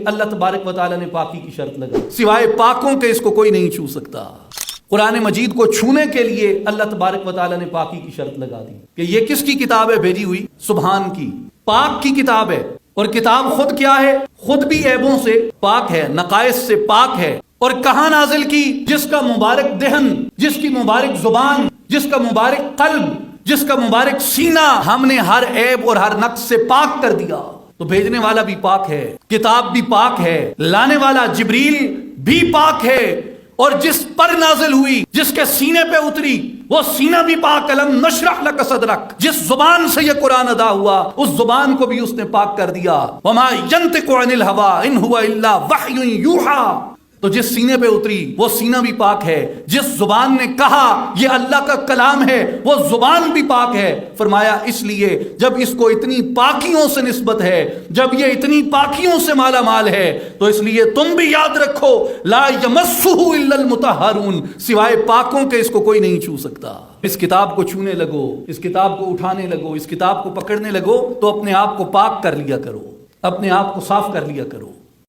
اللہ تبارک و تعالیٰ نے پاکی کی شرط لگا، سوائے پاکوں کے اس کو کوئی نہیں چھو سکتا۔ قرآن مجید کو چھونے کے لیے اللہ تبارک و تعالیٰ نے پاکی کی شرط لگا دی کہ یہ کس کی کتاب ہے بھیجی ہوئی؟ سبحان کی، پاک کی کتاب ہے۔ اور کتاب خود کیا ہے؟ خود بھی عیبوں سے پاک ہے، نقائص سے پاک ہے۔ اور کہاں نازل کی؟ جس کا مبارک دہن، جس کی مبارک زبان، جس کا مبارک قلب، جس کا مبارک سینہ ہم نے ہر عیب اور ہر نقص سے پاک کر دیا۔ تو بھیجنے والا بھی پاک ہے، کتاب بھی پاک ہے، لانے والا جبریل بھی پاک ہے، اور جس پر نازل ہوئی، جس کے سینے پہ اتری، وہ سینہ بھی پاک۔ الم نشرح لک صدرک، جس زبان سے یہ قرآن ادا ہوا اس زبان کو بھی اس نے پاک کر دیا۔ وما ینطق عن الہوی ان هو الا وحی یوحی، تو جس سینے پہ اتری وہ سینہ بھی پاک ہے، جس زبان نے کہا یہ اللہ کا کلام ہے وہ زبان بھی پاک ہے۔ فرمایا اس لیے جب اس کو اتنی پاکیوں سے نسبت ہے، جب یہ اتنی پاکیوں سے مالا مال ہے، تو اس لیے تم بھی یاد رکھو لا یمسہ الا المطہرون، سوائے پاکوں کے اس کو کوئی نہیں چھو سکتا۔ اس کتاب کو چھونے لگو، اس کتاب کو اٹھانے لگو، اس کتاب کو پکڑنے لگو تو اپنے آپ کو پاک کر لیا کرو، اپنے آپ کو صاف کر لیا کرو۔